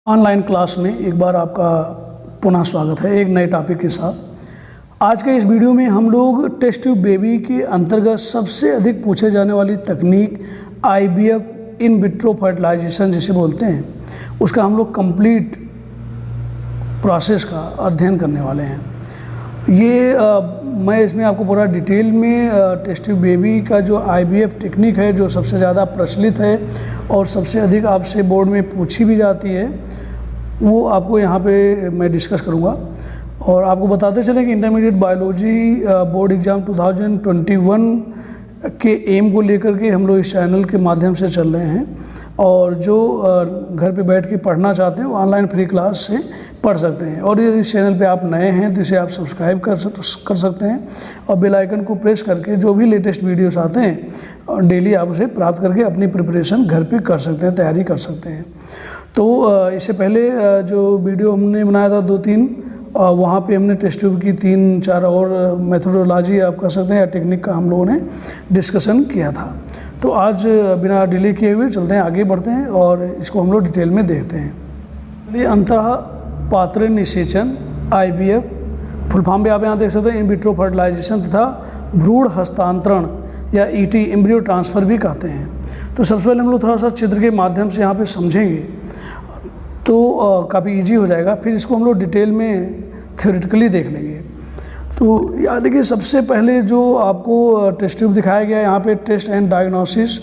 Online class में एक बार आपका पुनः स्वागत है एक नए टॉपिक के साथ। आज के इस वीडियो में हम लोग टेस्ट ट्यूब बेबी के अंतर्गत सबसे अधिक पूछे जाने वाली तकनीक IVF इन विट्रो फर्टिलाइजेशन जिसे बोलते हैं, उसका हम लोग कंप्लीट प्रोसेस का अध्ययन करने वाले हैं। मैं इसमें आपको पूरा डिटेल में टेस्ट ट्यूब बेबी का जो IVF टेक्निक है, जो सबसे ज़्यादा प्रचलित है और सबसे अधिक आपसे बोर्ड में पूछी भी जाती है, वो आपको यहाँ पे मैं डिस्कस करूँगा। और आपको बताते चलें कि इंटरमीडिएट बायोलॉजी बोर्ड एग्ज़ाम 2021 के एम को लेकर के हम लोग इस चैनल के माध्यम से चल रहे हैं, और जो घर पे बैठ के पढ़ना चाहते हैं वो ऑनलाइन फ्री क्लास से पढ़ सकते हैं। और यदि इस चैनल पे आप नए हैं तो इसे आप सब्सक्राइब कर सकते हैं और बेल आइकन को प्रेस करके जो भी लेटेस्ट वीडियोस आते हैं डेली आप उसे प्राप्त करके अपनी प्रिपरेशन घर पे कर सकते हैं, तैयारी कर सकते हैं। तो इससे पहले जो वीडियो हमने बनाया था 2-3, वहाँ पे हमने टेस्ट ट्यूब की 3-4 और मेथोडोलॉजी आप कह सकते हैं या टेक्निक का हम लोगों ने डिस्कशन किया था। तो आज बिना डिले किए हुए चलते हैं, आगे बढ़ते हैं और इसको हम लोग डिटेल में देखते हैं। ये अंतः पात्र निषेचन IVF फुल फॉर्म भी आप यहाँ देख सकते हैं, इन विट्रो फर्टिलाइजेशन तथा भ्रूण हस्तांतरण या ET एम्ब्रियो ट्रांसफ़र भी कहते हैं। तो सबसे पहले हम लोग थोड़ा सा चित्र के माध्यम से यहाँ पे समझेंगे तो काफ़ी इजी हो जाएगा, फिर इसको हम लोग डिटेल में थ्योरेटिकली देख लेंगे। तो याद देखिए, सबसे पहले जो आपको टेस्ट ट्यूब दिखाया गया है यहाँ पे टेस्ट एंड डायग्नोसिस,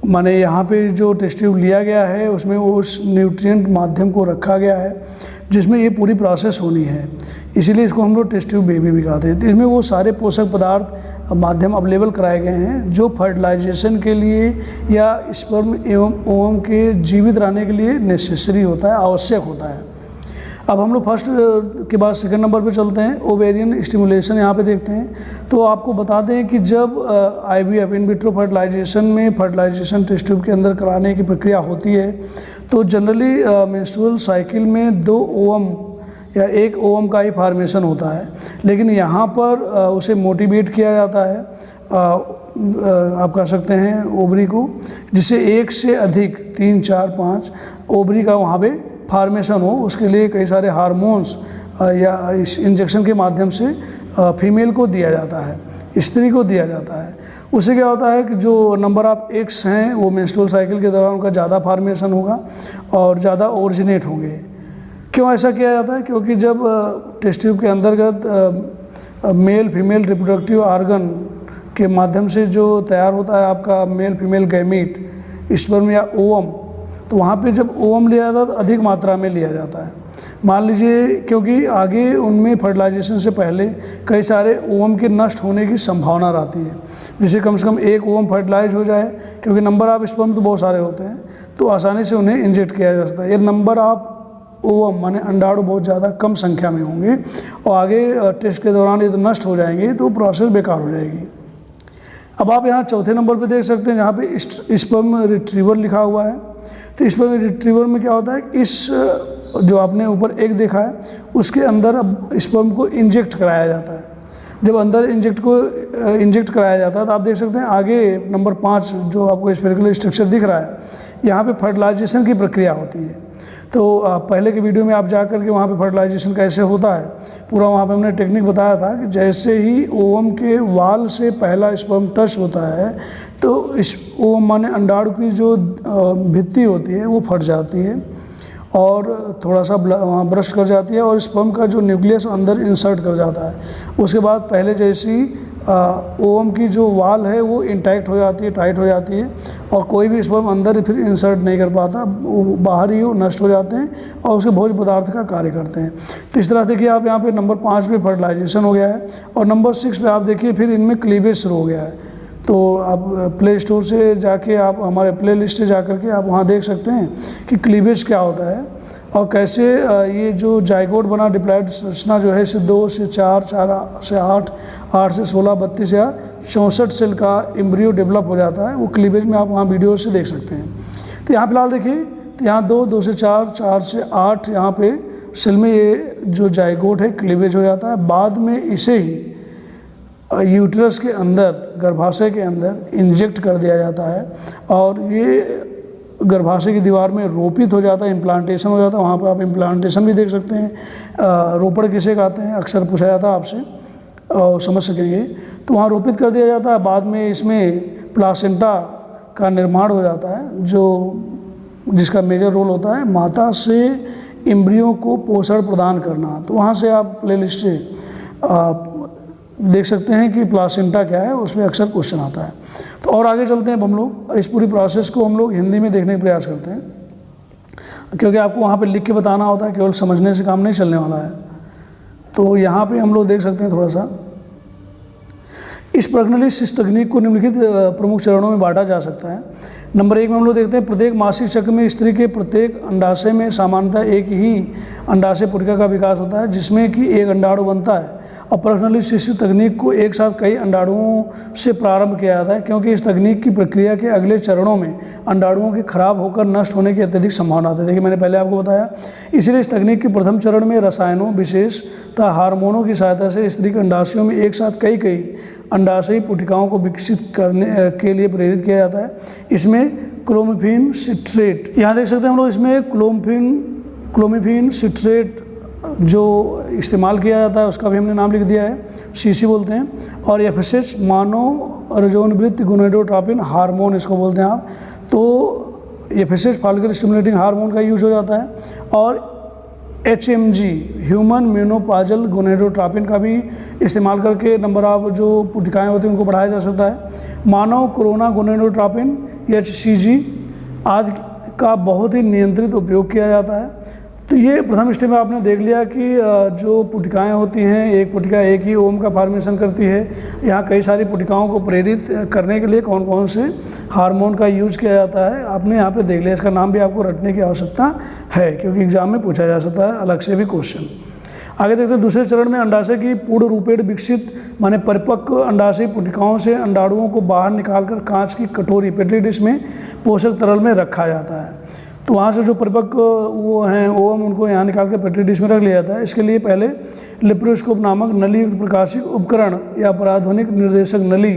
माने यहाँ पे जो टेस्ट ट्यूब लिया गया है उसमें उस न्यूट्रिएंट माध्यम को रखा गया है जिसमें ये पूरी प्रोसेस होनी है, इसीलिए इसको हम लोग टेस्ट ट्यूब बेबी भी कहते हैं। तो इसमें वो सारे पोषक पदार्थ माध्यम अवेलेबल कराए गए हैं जो फर्टिलाइजेशन के लिए या स्पर्म एवं ओवम के जीवित रहने के लिए नेसेसरी होता है, आवश्यक होता है। अब हम लोग फर्स्ट के बाद सेकंड नंबर पे चलते हैं, ओवेरियन स्टिमुलेशन यहाँ पे देखते हैं। तो आपको बता दें कि जब IVF इन विट्रो फर्टिलाइजेशन में फर्टिलाइजेशन टेस्ट ट्यूब के अंदर कराने की प्रक्रिया होती है तो जनरली मेंस्ट्रुअल साइकिल में 2 ओवम या 1 ओवम का ही फॉर्मेशन होता है, लेकिन यहाँ पर उसे मोटिवेट किया जाता है, आप कह सकते हैं ओवरी को, जिससे 1 से अधिक 3, 4, 5 ओवरी का वहाँ पे फॉर्मेशन हो। उसके लिए कई सारे हार्मोन्स या इस इंजेक्शन के माध्यम से फीमेल को दिया जाता है, स्त्री को दिया जाता है। उससे क्या होता है कि जो नंबर ऑफ एग्स हैं वो मेंस्ट्रुअल साइकिल के दौरान उनका ज़्यादा फॉर्मेशन होगा और ज़्यादा ओरिजिनेट होंगे। क्यों ऐसा किया जाता है? क्योंकि जब टेस्ट ट्यूब के अंतर्गत मेल फीमेल रिप्रोडक्टिव ऑर्गन के माध्यम से जो तैयार होता है आपका मेल फीमेल गैमीट, स्पर्म या ओवम, तो वहाँ पे जब ओवम लिया जाता है तो अधिक मात्रा में लिया जाता है। मान लीजिए, क्योंकि आगे उनमें फर्टिलाइजेशन से पहले कई सारे ओवम के नष्ट होने की संभावना रहती है, जिसे कम से कम 1 ओवम फर्टिलाइज हो जाए, क्योंकि नंबर ऑफ स्पर्म तो बहुत सारे होते हैं तो आसानी से उन्हें इंजेक्ट किया जा सकता है। ये नंबर ऑफ ओवम माने अंडाणु बहुत ज़्यादा कम संख्या में होंगे और आगे टेस्ट के दौरान ये तो नष्ट हो जाएंगे तो प्रोसेस बेकार हो जाएगी। अब आप यहाँ चौथे नंबर पर देख सकते हैं जहाँ पे स्पर्म रिट्रीवर लिखा हुआ है। तो स्पर्म रिट्रीवर में क्या होता है, इस जो आपने ऊपर एक देखा है उसके अंदर अब स्पर्म को इंजेक्ट कराया जाता है। जब अंदर इंजेक्ट कराया जाता है तो आप देख सकते हैं आगे नंबर 5 जो आपको स्फेरिकल स्ट्रक्चर दिख रहा है, यहाँ पे फर्टिलाइजेशन की प्रक्रिया होती है। तो पहले के वीडियो में आप जा कर के वहाँ पे फर्टिलाइजेशन कैसे होता है पूरा वहाँ पे हमने टेक्निक बताया था कि जैसे ही ओवम के वाल से पहला स्पर्म टच होता है तो इस ओवम माने अंडाणु की जो भित्ति होती है वो फट जाती है और थोड़ा सा वहाँ ब्रश कर जाती है और स्पर्म का जो न्यूक्लियस अंदर इंसर्ट कर जाता है। उसके बाद पहले जैसी ओवम की जो वाल है वो इंटैक्ट हो जाती है, टाइट हो जाती है और कोई भी स्पर्म अंदर फिर इंसर्ट नहीं कर पाता, वो बाहर ही वो नष्ट हो जाते हैं और उसके भोज्य पदार्थ का कार्य करते हैं। तो इस तरह देखिए आप यहाँ पे नंबर 5 पे फर्टिलाइजेशन हो गया है और नंबर 6 पे आप देखिए फिर इनमें क्लीवेज शुरू हो गया है। तो आप प्ले स्टोर से जाके आप हमारे प्ले लिस्ट से जा कर के आप वहाँ देख सकते हैं कि क्लीवेज क्या होता है और कैसे ये जो जाइगोट बना डिप्लॉयड संरचना जो है इसे 2 से 4, 4 से 8, 8 से 16, 32 या 64 सेल का एम्ब्रियो डेवलप हो जाता है। वो क्लीवेज में आप वहाँ वीडियो से देख सकते हैं। तो यहाँ फिलहाल देखिए, तो यहाँ 2 से 4, 4 से 8 यहाँ पे सेल में ये जो जाइगोट है क्लीवेज हो जाता है। बाद में इसे ही यूट्रस के अंदर, गर्भाशय के अंदर इंजेक्ट कर दिया जाता है और ये गर्भाशय की दीवार में रोपित हो जाता है, इम्प्लांटेशन हो जाता है। वहाँ पर आप इम्प्लांटेशन भी देख सकते हैं। रोपड़ किसे कहते हैं, अक्सर पूछा जाता है आपसे और समझ सकेंगे। तो वहाँ रोपित कर दिया जाता है। बाद में इसमें प्लासेंटा का निर्माण हो जाता है, जिसका मेजर रोल होता है माता से एम्ब्रियो को पोषण प्रदान करना। तो वहाँ से आप प्लेलिस्ट से देख सकते हैं कि प्लासेंटा क्या है, उसमें अक्सर क्वेश्चन आता है। तो और आगे चलते हैं। अब हम लोग इस पूरी प्रोसेस को हम लोग हिंदी में देखने का प्रयास करते हैं, क्योंकि आपको वहाँ पे लिख के बताना होता है, केवल समझने से काम नहीं चलने वाला है। तो यहाँ पे हम लोग देख सकते हैं थोड़ा सा। इस प्रश्नलिस्ट इस तकनीक को निम्नलिखित प्रमुख चरणों में बांटा जा सकता है। नंबर 1 में हम लोग देखते हैं, प्रत्येक मासिक चक्र में स्त्री के प्रत्येक अंडाशय में सामान्यतः एक ही अंडाशय पुटिका का विकास होता है, जिसमें कि एक अंडाणु बनता है। और प्रश्नलिस्ट शिशु तकनीक को एक साथ कई अंडाणुओं से प्रारंभ किया जाता है, क्योंकि इस तकनीक की प्रक्रिया के अगले चरणों में अंडाणुओं के खराब होकर नष्ट होने की अत्यधिक संभावना होती है। देखिए मैंने पहले आपको बताया, इसलिए इस तकनीक के प्रथम चरण में रसायनों, विशेषतः हार्मोनों की सहायता से स्त्री के अंडाशयों में एक साथ कई अंडाशयी पुटिकाओं को विकसित करने के लिए प्रेरित किया जाता है। इसमें क्लोमिफेन सिट्रेट, यहाँ देख सकते हैं हम लोग, इसमें क्लोमिफेन सिट्रेट जो इस्तेमाल किया जाता है उसका भी हमने नाम लिख दिया है, सीसी बोलते हैं। और एफएसएच मानव रजोनिवृत्त गोनेडोट्रोपिन हार्मोन इसको बोलते हैं आप। तो एफएसएच फॉलिकल स्टिमुलेटिंग हार्मोन का यूज हो जाता है। और HMG ह्यूमन मेनोपाजल गोनेडोट्रोपिन का भी इस्तेमाल करके नंबर ऑफ जो पुटिकाएँ होती हैं उनको बढ़ाया जा सकता है। मानव कोरोना गोनेडोट्रोपिन HCG आदि का बहुत ही नियंत्रित उपयोग किया जाता है। तो ये प्रथम स्टेप में आपने देख लिया कि जो पुटिकाएँ होती हैं, एक पुटिका एक ही ओम का फॉर्मेशन करती है। यहाँ कई सारी पुटिकाओं को प्रेरित करने के लिए कौन कौन से हार्मोन का यूज किया जाता है आपने यहाँ पे देख लिया। इसका नाम भी आपको रटने की आवश्यकता है, क्योंकि एग्जाम में पूछा जा सकता है अलग से भी क्वेश्चन। आगे देखते हैं, दूसरे चरण में अंडाशय की पूर्ण रूपेण विकसित माने परिपक्व अंडाशय पुटिकाओं से अंडाणुओं को बाहर निकालकर कांच की कटोरी पेट्री डिश में पोषक तरल में रखा जाता है। तो वहाँ से जो परिपक्व वो हैं ओवम उनको यहाँ निकाल कर पेट्री डिश में रख लिया जाता है। इसके लिए पहले लिप्रोस्कोप नामक नलीयुक्त प्रकाशिक उपकरण या पराध्वनिक निर्देशक नली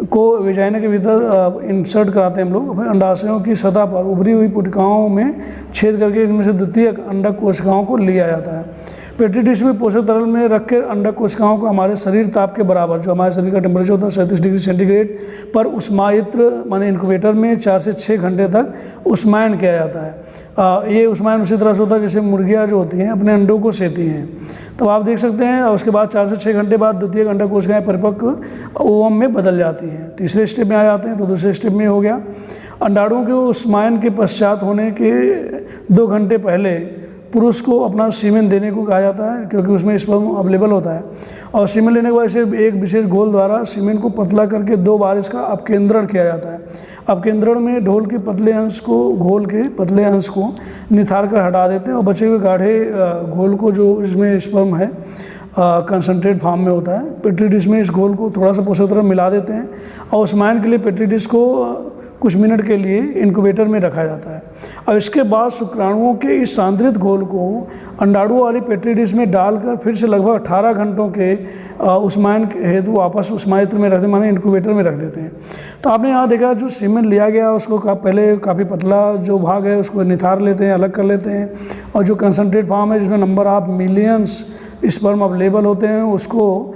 को वेजाइना के भीतर इंसर्ट कराते हैं हम लोग। फिर अंडाशयों की सतह पर उभरी हुई पुटिकाओं में छेद करके इनमें से द्वितीयक अंडक कोशिकाओं को लिया जाता है। पेट्री डिश में पोषक तरल में रख कर अंडक कोशिकाओं को हमारे शरीर ताप के बराबर, जो हमारे शरीर का टेम्परेचर होता है 37 डिग्री सेंटीग्रेड पर, उष्मायित्र माने इनक्यूबेटर में 4 से 6 घंटे तक उष्मायन किया जाता है। ये उष्मायन उसी तरह से होता है जैसे मुर्गियाँ जो होती हैं अपने अंडों को सेती हैं। तो आप देख सकते हैं उसके बाद 4 से 6 घंटे बाद द्वितीय अंडक कोशिकाएँ परिपक्व ओवम में बदल जाती हैं। तीसरे स्टेप में आ जाते हैं। तो दूसरे स्टेप में हो गया, अंडाणुओं के उष्मायन के पश्चात होने के 2 घंटे पहले पुरुष को अपना सीमेन देने को कहा जाता है, क्योंकि उसमें स्पर्म अवेलेबल होता है। और सीमेन लेने के बाद इसे एक विशेष घोल द्वारा सीमेन को पतला करके 2 बार इसका अपकेंद्रण किया जाता है। अपकेंद्रण में घोल के पतले अंश को निथार कर हटा देते हैं और बचे हुए गाढ़े घोल को, जो इसमें स्पर्म है कंसनट्रेट फॉर्म में होता है, पेट्री डिश में इस घोल को थोड़ा सा पोषक तरल मिला देते हैं और उष्मायन के लिए पेट्री डिश को कुछ मिनट के लिए इनक्यूबेटर में रखा जाता है। और इसके बाद शुक्राणुओं के इस सांद्रित घोल को अंडाणुओं वाली पेट्री डिश में डालकर फिर से लगभग 18 घंटों के उष्मायन हेतु वापस उष्मायित्र में रख देते, माने इनक्यूबेटर में रख देते हैं। तो आपने यहाँ देखा जो सीमेन लिया गया उसको पहले काफ़ी पतला जो भाग है उसको निथार लेते हैं, अलग कर लेते हैं, और जो कंसनट्रेट फॉर्म है जिसमें number of millions sperm available होते हैं उसको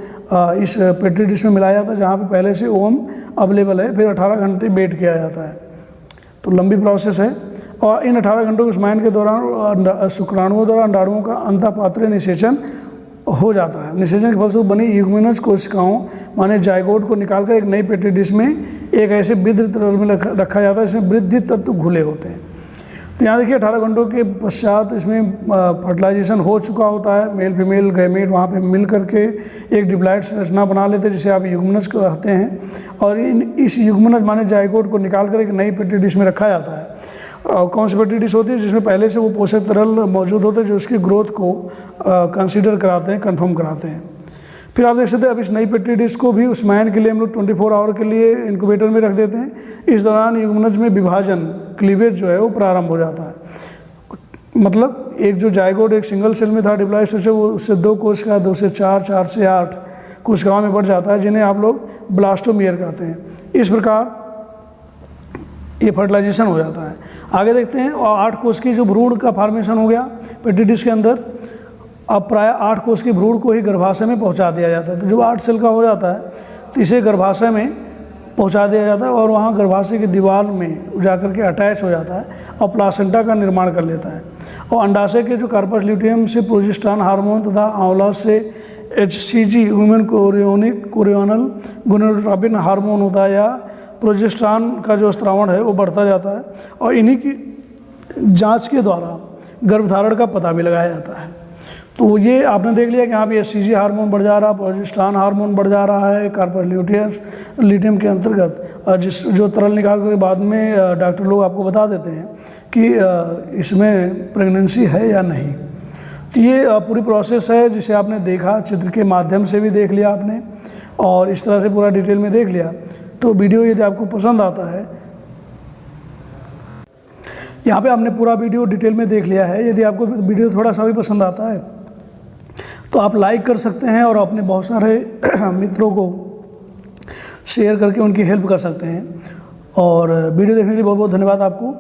इस पेट्री डिश में मिलाया जाता है, जहाँ पे पहले से ओवम अवेलेबल है। फिर 18 घंटे वेट किया जाता है। तो लंबी प्रोसेस है। और इन 18 घंटों के उष्मायन के दौरान शुक्राणुओं द्वारा अंडाणुओं का अंतःपात्रीय निषेचन हो जाता है। निषेचन के फलस्वरूप बनी यूग्मनज कोशिकाओं माने जायगोट को निकालकर एक नई पेट्री डिश में एक ऐसे वृद्धि तरल में रखा जाता है जिसमें वृद्धि तत्व घुले होते हैं। तो यहाँ देखिए 18 घंटों के पश्चात इसमें फर्टिलाइजेशन हो चुका होता है, मेल फीमेल गैमेट वहाँ पे मिल करके एक डिप्लॉइड संरचना बना लेते हैं जिसे आप युग्मनज कहते हैं। और इस युग्मनज माने जायगोट को निकाल कर एक नई पेट्री डिश में रखा जाता है। और कौन सी पेट्री डिश होती है जिसमें पहले से वो पोषक तरल मौजूद होते हैं जो उसकी ग्रोथ को कंसिडर कराते हैं, कन्फर्म कराते हैं। फिर आप देख सकते हैं अब इस नई पेट्री डिश को भी उष्मायन के लिए हम लोग 24 आवर के लिए इनक्यूबेटर में रख देते हैं। इस दौरान युग्मनज में विभाजन क्लीवेज जो है वो प्रारंभ हो जाता है। मतलब एक जो जायगोट एक सिंगल सेल में था डिप्लॉइड स्ट्रक्चर, वो उससे 2 कोशिका 2 से 4, 4 से 8 कोशिकाओं में बढ़ जाता है, जिन्हें आप लोग ब्लास्टोमियर कहते हैं। इस प्रकार ये फर्टिलाइजेशन हो जाता है। आगे देखते हैं, और 8 कोष की जो भ्रूण का फॉर्मेशन हो गया पेट्री डिश के अंदर, अब प्राय 8 कोष की भ्रूण को ही गर्भाशय में पहुंचा दिया जाता है। तो जब 8 सेल का हो जाता है तो इसे गर्भाशय में पहुंचा दिया जाता है और वहाँ गर्भाशय की दीवार में जाकर के अटैच हो जाता है और प्लासेंटा का निर्माण कर लेता है। और अंडाशय के जो कार्पस ल्यूटियम से प्रोजेस्टेरॉन हार्मोन तथा आंवला से HCG ह्यूमन कोरियोनल गोनाडोट्रोपिन हार्मोन होता है या प्रोजेस्टेरॉन का जो स्त्रावण है वो बढ़ता जाता है और इन्हीं की जांच के द्वारा गर्भधारण का पता भी लगाया जाता है। तो ये आपने देख लिया कि यहाँ पे HCG हार्मोन बढ़ जा रहा है, प्रोजेस्टेरॉन हार्मोन बढ़ जा रहा है कार्पस ल्यूटियम के अंतर्गत, और जो तरल निकाल के बाद में डॉक्टर लोग आपको बता देते हैं कि इसमें प्रेगनेंसी है या नहीं। तो ये पूरी प्रोसेस है जिसे आपने देखा, चित्र के माध्यम से भी देख लिया आपने और इस तरह से पूरा डिटेल में देख लिया। तो वीडियो यदि आपको पसंद आता है, यहाँ पे आपने पूरा वीडियो डिटेल में देख लिया है। यदि आपको वीडियो थोड़ा सा भी पसंद आता है तो आप लाइक कर सकते हैं और अपने बहुत सारे मित्रों को शेयर करके उनकी हेल्प कर सकते हैं। और वीडियो देखने के लिए बहुत बहुत धन्यवाद आपको।